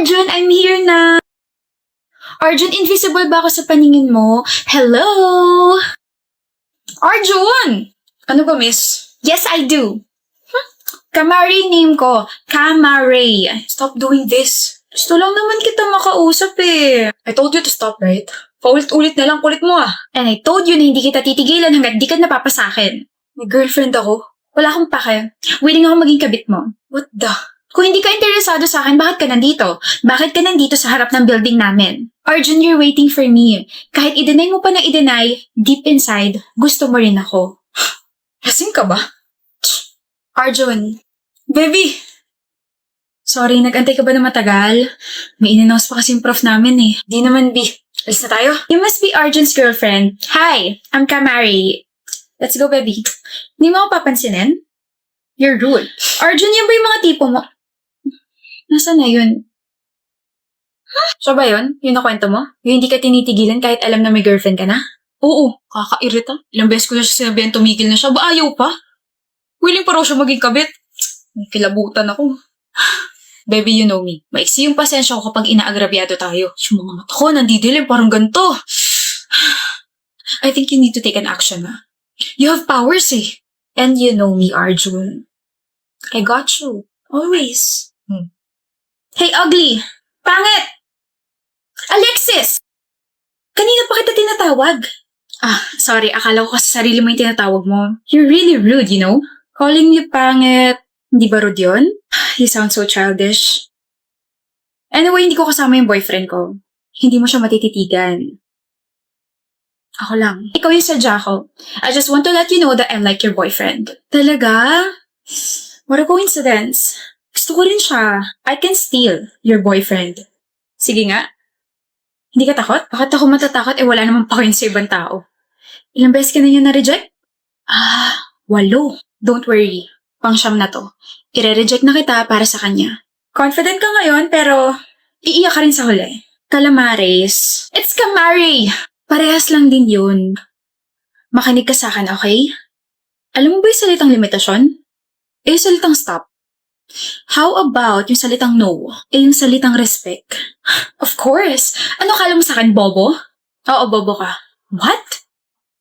Arjun, I'm here na. Arjun, invisible ba ako sa paningin mo? Hello? Arjun! Ano ba, miss? Yes, I do. Kamari name ko. Kamari. Stop doing this. Gusto lang naman kita makausap eh. I told you to stop, right? Paulit-ulit na lang kulit mo ah. And I told you na hindi kita titigilan hanggat di ka napapasakin. May girlfriend ako. Wala akong pake. Willing ako maging kabit mo. What the? Kung hindi ka interesado sa akin, bakit ka nandito? Bakit ka nandito sa harap ng building namin? Arjun, you're waiting for me. Kahit i-deny mo pa na i-deny, deep inside, gusto mo rin ako. Lasing ka ba? Arjun. Baby! Sorry, nag-antay ka ba na matagal? May in-announce pa kasing prof namin eh. Di naman, B. Alis na tayo? You must be Arjun's girlfriend. Hi, I'm Kamari. Let's go, baby. Hindi mo ako papansinin? You're rude. Arjun, yan ba yung mga tipo mo? Nasaan na yun? Siya ba yun? Yung nakwento mo? Yung hindi ka tinitigilan kahit alam na may girlfriend ka na? Oo, kakairita. Ilang beses ko na siya sinabihan tumigil na siya. Ba ayaw pa? Willing pa raw siya maging kabit. May kilabutan ako. Baby, you know me. Maiksi yung pasensya ko kapag inaagrabyado tayo. Yung mga mata ko, nandidilim, parang ganito. I think you need to take an action, ha? You have powers, eh. And you know me, Arjun. I got you. Always. Hey, ugly! Pangit! Alexis! Kanina pa kita tinatawag. Sorry. Akala ko kasi sarili mo yung tinatawag mo. You're really rude, you know? Calling you pangit. Hindi ba rude yun? You sound so childish. Anyway, hindi ko kasama yung boyfriend ko. Hindi mo siya matititigan. Ako lang. Ikaw yung sadya ko. I just want to let you know that I like your boyfriend. Talaga? What a coincidence. Gusto ko rin siya. I can steal your boyfriend. Sige nga. Hindi ka takot? Bakit ako matatakot? Wala namang pakin sa ibang tao. Ilang beses ka na niya na-reject? 8. Don't worry. Pang-siyam na to. Ire-reject na kita para sa kanya. Confident ka ngayon, pero iiyak ka rin sa huli. Calamares. It's Kamari! Parehas lang din yun. Makinig ka sa akin, okay? Alam mo ba yung salitang limitasyon? Yung salitang stop. How about yung salitang no? Yung salitang respect? Of course! Ano akala mo sa akin, bobo? Oo, bobo ka. What?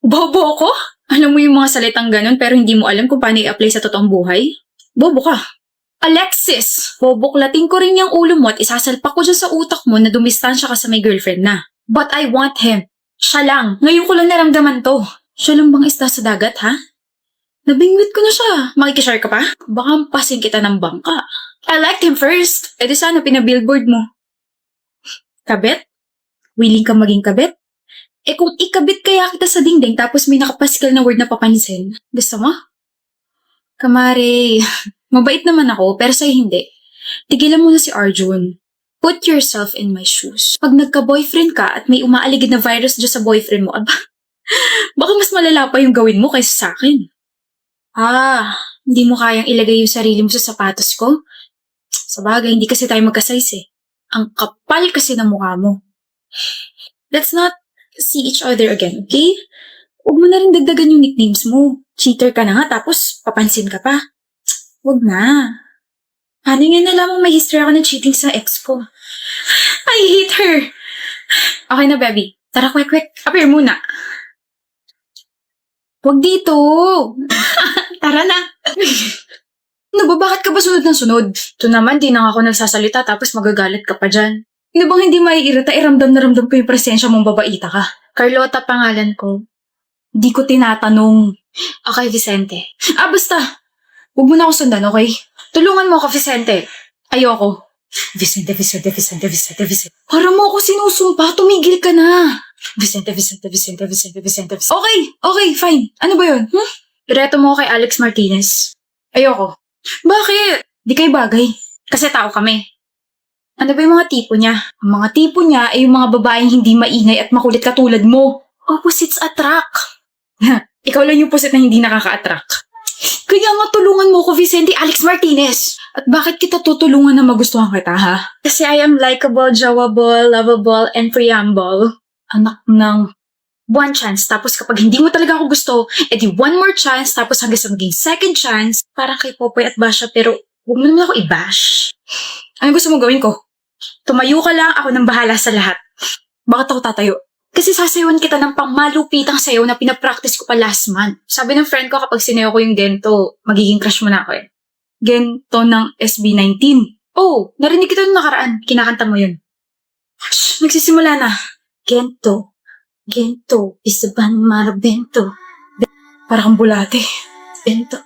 Bobo ko? Alam mo yung mga salitang ganun pero hindi mo alam kung paano i-apply sa totoong buhay? Bobo ka. Alexis! Boboklating ko rin yung ulo mo at isasalpak ko dyan sa utak mo na dumistansya ka sa may girlfriend na. But I want him. Siya lang. Ngayon ko lang naramdaman to. Siya lang bang isda sa dagat, ha? Nabingwit ko na siya. Makikishare ka pa? Baka pasing kita ng bangka. I liked him first. E di sana pinabillboard mo. Kabit? Willing ka maging kabit? Kung ikabit kaya kita sa dingding tapos may nakapaskal na word na papansin, gusto mo? Kamari, mabait naman ako pero sa'yo hindi. Tigilan mo na si Arjun. Put yourself in my shoes. Pag nagka-boyfriend ka at may umaaligid na virus dyan sa boyfriend mo, baka mas malala pa yung gawin mo kaysa sa akin. Hindi mo kayang ilagay yung sarili mo sa sapatos ko? Sa bagay, hindi kasi tayo magka-size eh. Ang kapal kasi ng mukha mo. Let's not see each other again, okay? Huwag mo na rin dagdagan yung nicknames mo. Cheater ka na nga, tapos papansin ka pa. Huwag na. Paano nga nalamang may history ako ng cheating sa ex ko? I hate her! Okay na, baby. Tara, quick. Appear muna. Huwag dito! Tara na! Bakit ka ba sunod ng sunod? Ito naman, di na ako nagsasalita tapos magagalit ka pa dyan. Hindi bang hindi maiirita? Ramdam na ramdam ko yung presensya mong babaita ka. Carlota pangalan ko. Di ko tinatanong. Okay, Vicente. Basta. Huwag mo na ako sundan, okay? Tulungan mo ako, Vicente. Ayoko. Vicente. Para mo ako sinusumpa, tumigil ka na. Vicente. Okay, fine. Ano ba yun? Direto mo kay Alex Martinez. Ayoko. Bakit? Di kayo bagay. Kasi tao kami. Ano ba yung mga tipo niya? Ang mga tipo niya ay yung mga babaeng hindi maingay at makulit katulad mo. Opposites attract. Ikaw lang yung pusit na hindi nakaka-attract. Kaya nga tulungan mo ko, Vicente Alex Martinez. At bakit kita tutulungan na magustuhan kita, ha? Kasi I am likable, jawable, lovable, and preamble. Anak ng one chance, tapos kapag hindi mo talaga ako gusto, edi one more chance, tapos hanggang sa maging second chance, parang kay Popoy at Basha, pero huwag mo naman ako i-bash. Ano gusto mo gawin ko? Tumayo ka lang, ako nang bahala sa lahat. Bakit ako tatayo? Kasi sasayawan kita ng pangmalupitang sayaw na pinapractice ko pa last month. Sabi ng friend ko kapag sinayaw ko yung gento, magiging crush mo na ako eh. Gento ng SB19. Oh, narinig kita nung nakaraan. Kinakanta mo yun. Shh, nagsisimula na. Gento. Gento. Isaban marabento. Para kang bulate. Bento.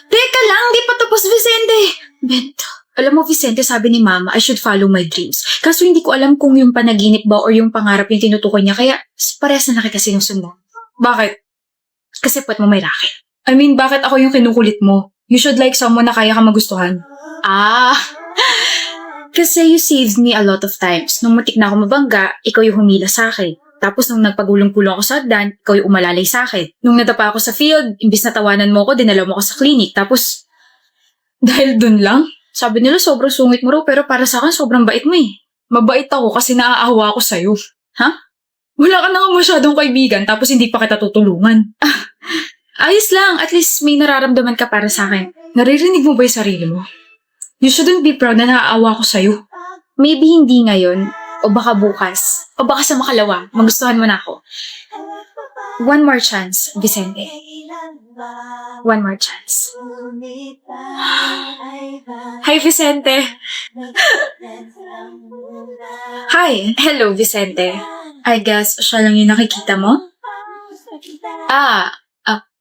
Teka lang, di pa tapos, Vicente. Bento. Alam mo, Vicente, sabi ni Mama, I should follow my dreams. Kaso hindi ko alam kung yung panaginip ba or yung pangarap yung tinutukoy niya, kaya parehas na kita sinusundan. Bakit? Kasi puwet mo may racket. I mean, bakit ako yung kinukulit mo? You should like someone na kaya ka magustuhan. Ah, kasi you saved me a lot of times. Nung matik na ako mabangga, ikaw yung humila sa akin. Tapos nung nagpagulong-pulong ako sa hagdan, ikaw yung umalalay sa akin. Nung natapa ako sa field, imbis na tawanan mo ako, dinala mo ako sa clinic. Tapos, dahil dun lang, sabi nila sobrang sungit mo raw, pero para sa akin sobrang bait mo eh. Mabait ako kasi naaawa ako sa'yo. Ha? Wala ka na nga masyadong kaibigan tapos hindi pa kita tutulungan. Ayos lang, at least may nararamdaman ka para sa akin. Naririnig mo ba yung sarili mo? You shouldn't be proud na naaawa ko sa'yo. Maybe hindi ngayon, o baka bukas, o baka sa makalawa, magustuhan mo na ako. One more chance, Vicente. One more chance. Hi, Vicente. Hi. Hello, Vicente. I guess siya lang yung nakikita mo?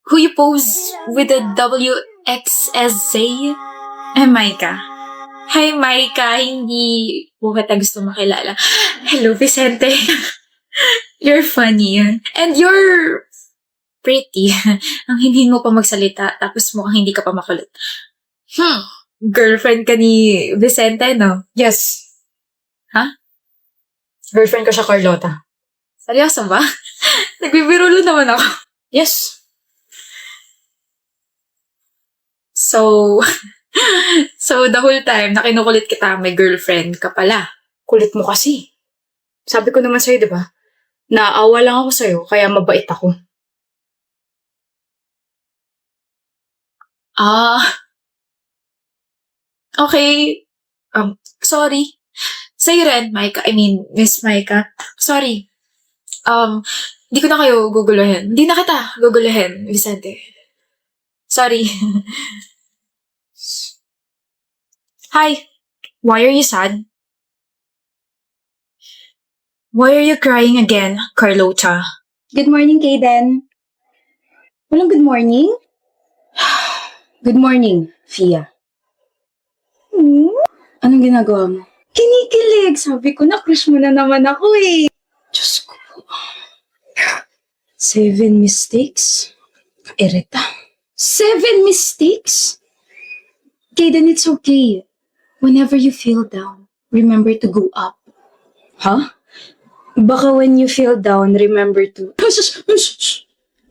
Who you pose with the WXSZ? Maika. Hi, Maika. Hindi po kita gusto makilala. Hello, Vicente. You're funny. And you're pretty. Ang hindi mo pa magsalita, tapos mukhang hindi ka pa makulit. Girlfriend ka ni Vicente, no? Yes. Ha? Girlfriend ko siya, Carlota. Seryoso ba? Nagbibiro lang naman ako. Yes. So the whole time na kinukulit kita, may girlfriend ka pala. Kulit mo kasi. Sabi ko naman sa'yo, di ba? Naaawa lang ako sa'yo, kaya mabait ako. Okay. Sorry. Sa'yo rin, Micah. I mean, Miss Micah. Sorry. Hindi ko na kayo guguluhin. Hindi na kita guguluhin, Vicente. Sorry. Hi. Why are you sad? Why are you crying again, Carlota? Good morning, Kaden. Walang good morning? Good morning, Fia. Anong ginagawa mo? Kinikilig. Sabi ko na, crush mo na naman ako eh. Diyos ko. 7 mistakes? Erita. 7 mistakes? Kaden, it's okay. Whenever you feel down, remember to go up. Huh? Baka when you feel down, remember to...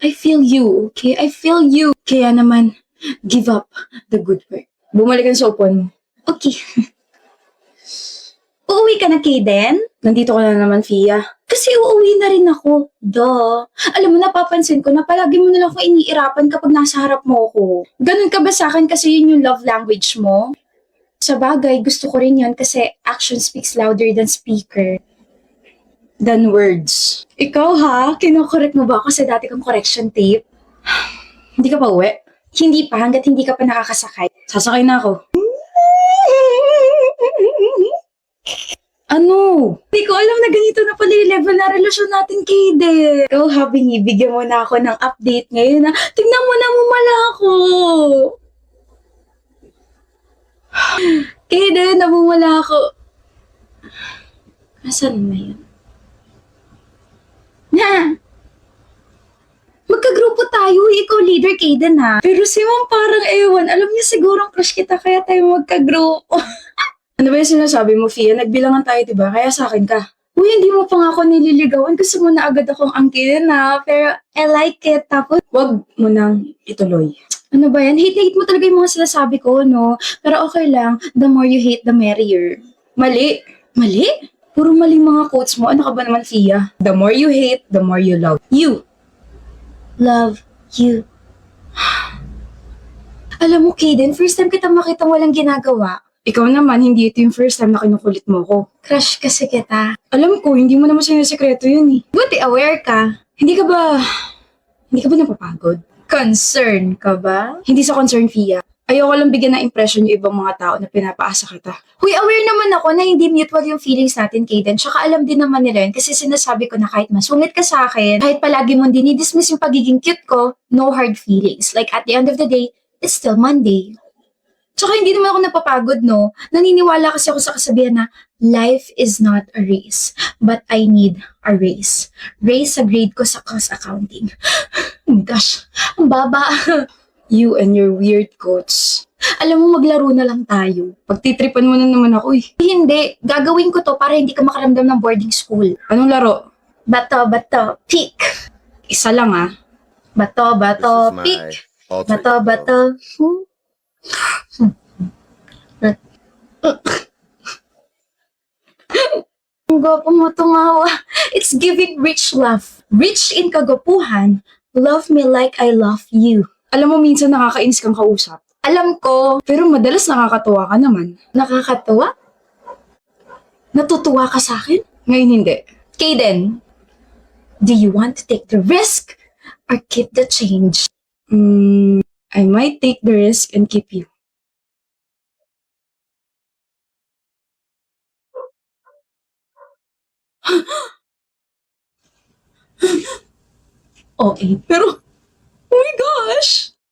I feel you, okay? I feel you. Kaya naman, give up the good work. Bumalik ka sa upuan mo. Okay. Uuwi ka na, Kaden? Nandito ka na naman, Fia. Kasi uuwi na rin ako. Duh. Alam mo, napapansin ko na palagi mo nalang ako iniirapan kapag nasa harap mo ako. Ganun ka ba sa akin kasi yun yung love language mo? Sa bagay, gusto ko rin yun kasi action speaks louder than speaker. Than words. Ikaw ha? Kinokorek mo ba ako sa dati kong correction tape? Hindi ka pa uwi? Hindi pa, hanggat hindi ka pa nakakasakay. Sasakay na ako. Ano? Hindi ko alam na ganito na pala yung level na relasyon natin, Kade. Ikaw ha, binibigyan mo na ako ng update ngayon na tignan mo na mumala ako. Kade, namumala ako. Nasaan na yun? Na! Magkagrupo tayo, ikaw leader, Kaden ha. Pero si Mom parang ewan, alam niya sigurong crush kita kaya tayo magkagrupo. Ano ba yung sinasabi mo, Fia? Nagbilangan tayo, diba? Kaya sa akin ka. Uy, hindi mo pa nga ako nililigawan. Gusto mo na agad akong angkinin ha. Pero I like it. Tapos, wag mo nang ituloy. Ano ba yan? Hate mo talaga yung mga sinasabi ko, no? Pero okay lang. The more you hate, the merrier. Mali. Mali? Puro mali mga quotes mo. Ano ka ba naman, Fia? The more you hate, the more you love. You. Love you. Alam mo, Kaden, first time kitang makitang walang ginagawa. Ikaw naman, hindi ito yung first time na kinukulit mo ko. Crush kasi kita. Alam ko, hindi mo naman sinasekreto yun eh. Buti aware ka. Hindi ka ba napapagod? Concern ka ba? Hindi sa concern, Fia. Ayoko lang bigyan ng impression yung ibang mga tao na pinapaasa kita. Huy, aware naman ako na hindi mutual yung feelings natin, Kaden. Tsaka alam din naman nila yun kasi sinasabi ko na kahit masungit ka sa akin, kahit palagi mong dinidismiss yung pagiging cute ko, no hard feelings. Like at the end of the day, it's still Monday. Tsaka hindi naman ako napapagod, no? Naniniwala kasi ako sa kasabihan na life is not a race, but I need a race. Race sa grade ko sa cost accounting. Oh my gosh, ang baba. You and your weird quotes. Alam mo, maglaro na lang tayo. Pagtitripan mo na naman ako eh. Hindi, gagawin ko to para hindi ka makaramdam ng boarding school. Anong laro? Bato, pick. Isa lang ah. Bato, This is my pick. alter Bato. Ang gwapo mo tumawa. It's giving rich love. Rich in kagwapuhan. Love me like I love you. Alam mo, minsan nakakainis kang kausap. Alam ko, Pero madalas nakakatuwa ka naman. nakakatawa. Natutuwa ka sa akin? Ngayon hindi. Kaden, do you want to take the risk or keep the change? I might take the risk and keep you. Okay. Pero, oh my gosh!